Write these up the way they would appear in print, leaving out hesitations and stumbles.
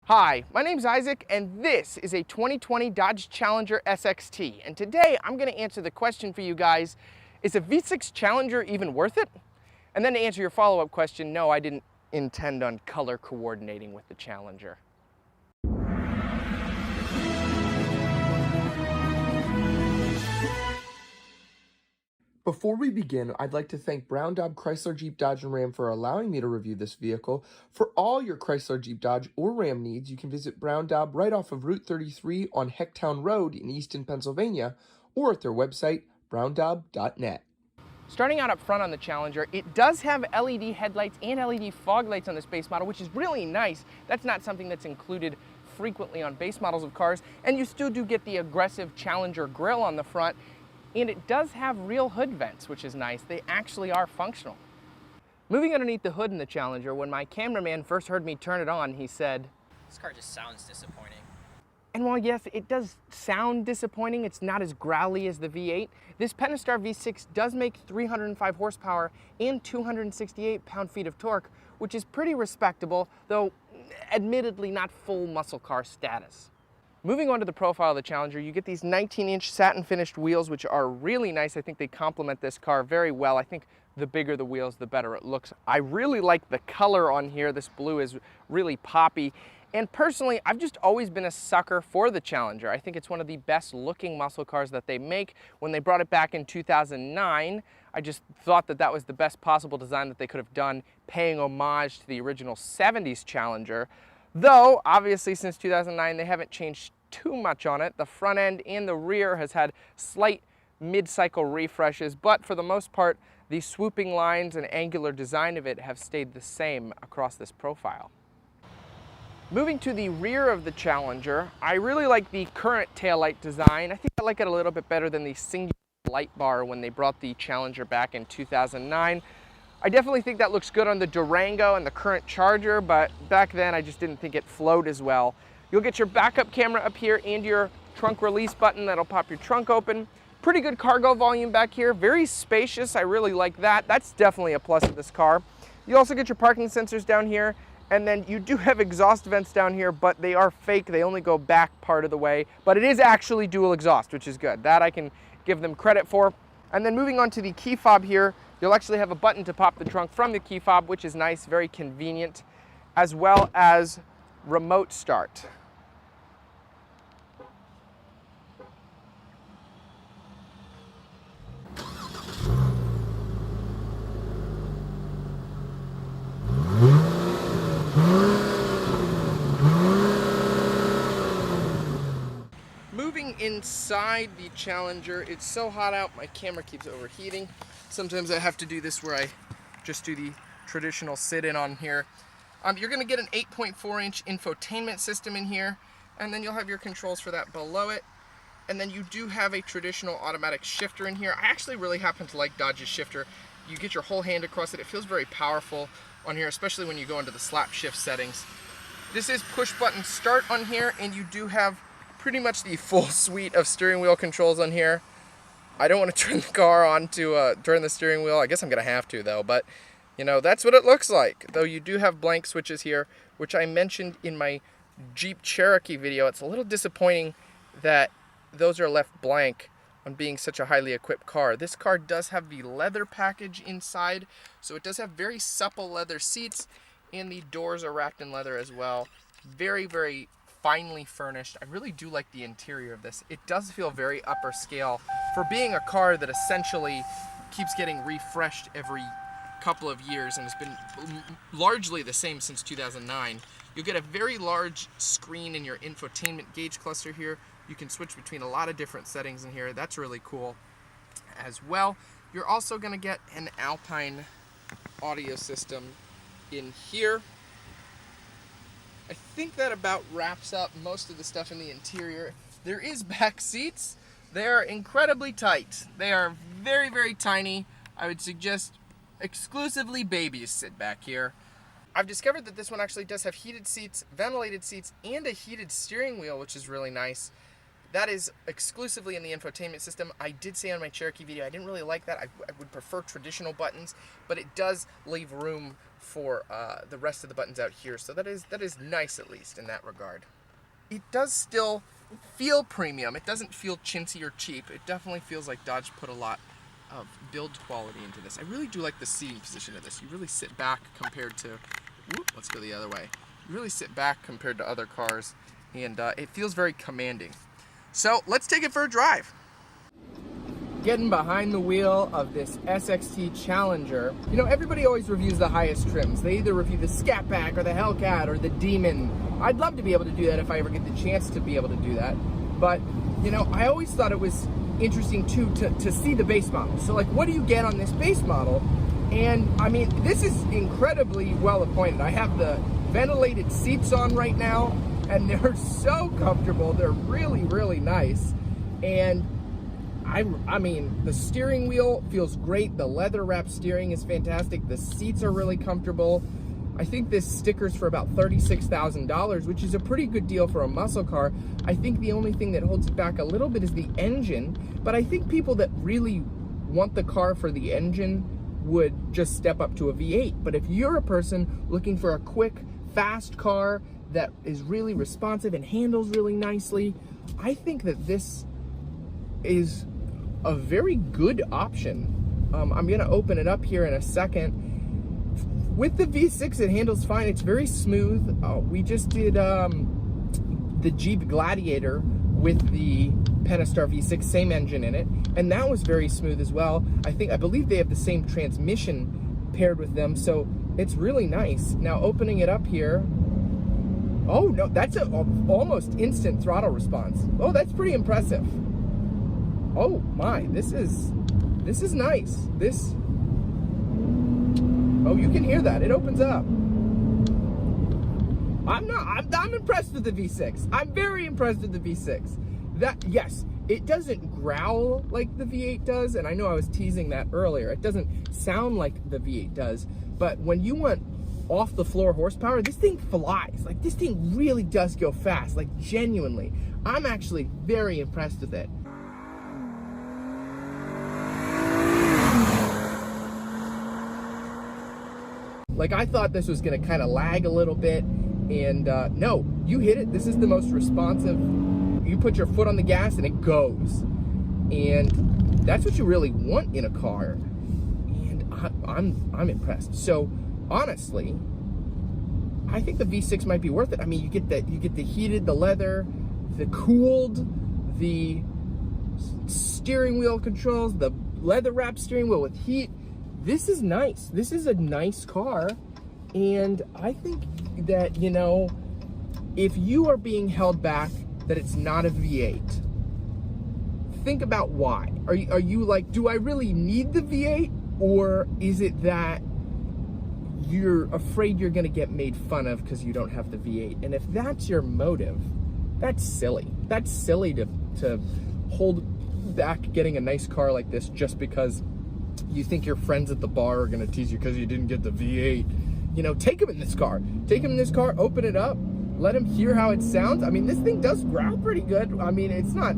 Hi, my name's Isaac, and this is a 2020 Dodge Challenger SXT. And today I'm going to answer the question for you guys, is a V6 Challenger even worth it? And then to answer your follow-up question, no, I didn't intend on color coordinating with the Challenger. Before we begin, I'd like to thank Brown Daub Chrysler Jeep Dodge and Ram for allowing me to review this vehicle. For all your Chrysler Jeep Dodge or Ram needs, you can visit Brown Daub right off of Route 33 on Hecktown Road in Easton, Pennsylvania, or at their website, browndaub.net. Starting out up front on the Challenger, it does have LED headlights and LED fog lights on this base model, which is really nice. That's not something that's included frequently on base models of cars, and you still do get the aggressive Challenger grille on the front. And it does have real hood vents, which is nice. They actually are functional. Moving underneath the hood in the Challenger, when my cameraman first heard me turn it on, he said, "This car just sounds disappointing." and while yes, it does sound disappointing, it's not as growly as the V8. This Pentastar V6 does make 305 horsepower and 268 pound-feet of torque, which is pretty respectable, though admittedly not full muscle car status. Moving on to the profile of the Challenger, you get these 19-inch satin finished wheels, which are really nice. I think they complement this car very well. I think the bigger the wheels, the better it looks. I really like the color on here. This blue is really poppy. And personally, I've just always been a sucker for the Challenger. I think it's one of the best looking muscle cars that they make. When they brought it back in 2009, I just thought that that was the best possible design that they could have done, paying homage to the original 70s Challenger. Though, obviously, since 2009, they haven't changed too much on it. The front end and the rear has had slight mid-cycle refreshes, but for the most part, the swooping lines and angular design of it have stayed the same across this profile. Moving to the rear of the Challenger, I really like the current taillight design. I think I like it a little bit better than the singular light bar when they brought the Challenger back in 2009. I definitely think that looks good on the Durango and the current Charger, but back then I just didn't think it flowed as well. You'll get your backup camera up here and your trunk release button that'll pop your trunk open. Pretty good cargo volume back here, very spacious. I really like that. That's definitely a plus of this car. You also get your parking sensors down here, and then you do have exhaust vents down here, but they are fake. They only go back part of the way, but it is actually dual exhaust, which is good. That I can give them credit for. And then moving on to the key fob here, you'll actually have a button to pop the trunk from the key fob, which is nice, very convenient, as well as remote start. Moving inside the Challenger, it's so hot out, my camera keeps overheating. Sometimes I have to do this where I just do the traditional sit-in on here. You're going to get an 8.4-inch infotainment system in here, and then you'll have your controls for that below it. And then you do have a traditional automatic shifter in here. I actually really happen to like Dodge's shifter. You get your whole hand across it. It feels very powerful on here, especially when you go into the slap shift settings. This is push button start on here, and you do have pretty much the full suite of steering wheel controls on here. I don't want to turn the car on to turn the steering wheel. I guess I'm going to have to though, but you know, that's what it looks like. Though you do have blank switches here, which I mentioned in my Jeep Cherokee video. It's a little disappointing that those are left blank on being such a highly equipped car. This car does have the leather package inside, so it does have very supple leather seats, and the doors are wrapped in leather as well. Very, very finely furnished. I really do like the interior of this. It does feel very upper scale for being a car that essentially keeps getting refreshed every couple of years and has been largely the same since 2009. You'll get a very large screen in your infotainment gauge cluster here. You can switch between a lot of different settings in here. That's really cool as well. You're also going to get an Alpine audio system in here. I think that about wraps up most of the stuff in the interior. There is back seats. They are incredibly tight. They are very, very tiny. I would suggest exclusively babies sit back here. I've discovered that this one actually does have heated seats, ventilated seats, and a heated steering wheel, which is really nice. That is exclusively in the infotainment system. I did say on my Cherokee video I didn't really like that. I would prefer traditional buttons, but it does leave room for the rest of the buttons out here. So that is nice, at least in that regard. It does still feel premium. It doesn't feel chintzy or cheap. It definitely feels like Dodge put a lot of build quality into this. I really do like the seating position of this. You really sit back compared to, let's go the other way. You really sit back compared to other cars, and it feels very commanding. So let's take it for a drive. Getting behind the wheel of this SXT Challenger. You know, everybody always reviews the highest trims. They either review the Scat Pack or the Hellcat or the Demon. I'd love to be able to do that if I ever get the chance to be able to do that. But, you know, I always thought it was interesting too to see the base model. So like, what do you get on this base model? And I mean, this is incredibly well appointed. I have the ventilated seats on right now, and they're so comfortable. They're really, really nice. And I mean, the steering wheel feels great. The leather wrap steering is fantastic. The seats are really comfortable. I think this sticker's for about $36,000, which is a pretty good deal for a muscle car. I think the only thing that holds it back a little bit is the engine, but I think people that really want the car for the engine would just step up to a V8. But if you're a person looking for a quick, fast car that is really responsive and handles really nicely, I think that this is a very good option. I'm gonna open it up here in a second. With the V6, it handles fine. It's very smooth. We just did the Jeep Gladiator with the Pentastar V6, same engine in it, and that was very smooth as well. I believe they have the same transmission paired with them, so it's really nice. Now opening it up here, oh no, that's an almost instant throttle response. Oh, that's pretty impressive. Oh my, this is nice. Oh, you can hear that. It opens up. I'm impressed with the V6. I'm very impressed with the V6. Yes, it doesn't growl like the V8 does, and I know I was teasing that earlier. It doesn't sound like the V8 does, but when you want off the floor horsepower, this thing flies. Like, this thing really does go fast, like genuinely. I'm actually very impressed with it. Like, I thought this was gonna kind of lag a little bit, and no, you hit it. This is the most responsive. You put your foot on the gas and it goes. And that's what you really want in a car. And I'm impressed. So honestly, I think the V6 might be worth it. I mean, you get the heated, the leather, the cooled, the steering wheel controls, the leather wrap steering wheel with heat. This is nice. This is a nice car, and I think that, you know, if you are being held back that it's not a V8, think about why. Are you like, do I really need the V8, or is it that you're afraid you're gonna get made fun of because you don't have the V8? And if that's your motive, that's silly. That's silly to hold back getting a nice car like this just because you think your friends at the bar are gonna tease you because you didn't get the V8. You know, take him in this car. Take him in this car, open it up, let him hear how it sounds. I mean, this thing does growl pretty good. I mean, it's not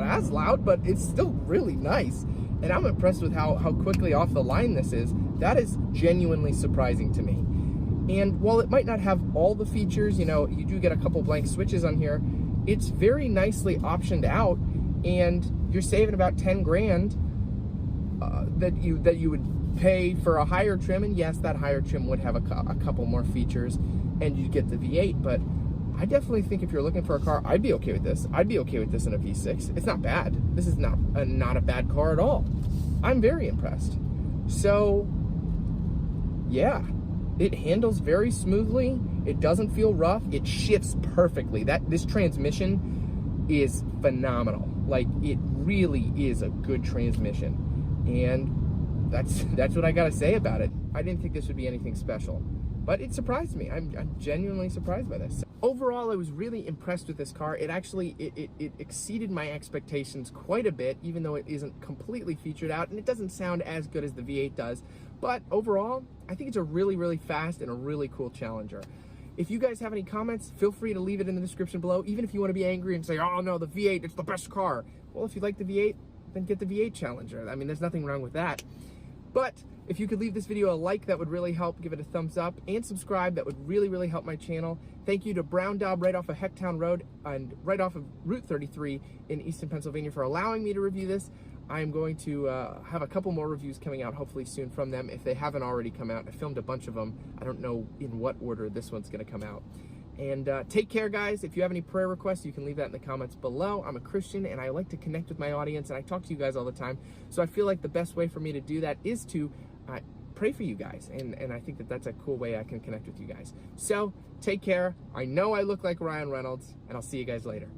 as loud, but it's still really nice. And I'm impressed with how quickly off the line this is. That is genuinely surprising to me. And while it might not have all the features, you know, you do get a couple blank switches on here, it's very nicely optioned out, and you're saving about 10 grand that you would pay for a higher trim. And yes, that higher trim would have a couple more features, and you'd get the V8. But I definitely think if you're looking for a car, I'd be okay with this. I'd be okay with this in a V6. It's not bad. This is not a bad car at all. I'm very impressed. So yeah, it handles very smoothly. It doesn't feel rough. It shifts perfectly. This transmission is phenomenal. Like, it really is a good transmission. And that's what I gotta say about it. I didn't think this would be anything special, but it surprised me. I'm genuinely surprised by this. Overall, I was really impressed with this car. It actually, it exceeded my expectations quite a bit, even though it isn't completely featured out, and it doesn't sound as good as the V8 does. But overall, I think it's a really, really fast and a really cool Challenger. If you guys have any comments, feel free to leave it in the description below. Even if you want to be angry and say, oh no, the V8, it's the best car. Well, if you like the V8, then get the V8 Challenger. I mean, there's nothing wrong with that. But if you could leave this video a like, that would really help. Give it a thumbs up and subscribe. That would really, really help my channel. Thank you to Brown Daub right off of Hecktown Road and right off of Route 33 in Easton, Pennsylvania for allowing me to review this. I'm going to have a couple more reviews coming out hopefully soon from them if they haven't already come out. I filmed a bunch of them. I don't know in what order this one's going to come out. And take care, guys. If you have any prayer requests, you can leave that in the comments below. I'm a Christian, and I like to connect with my audience, and I talk to you guys all the time. So I feel like the best way for me to do that is to pray for you guys, and I think that that's a cool way I can connect with you guys. So take care. I know I look like Ryan Reynolds, and I'll see you guys later.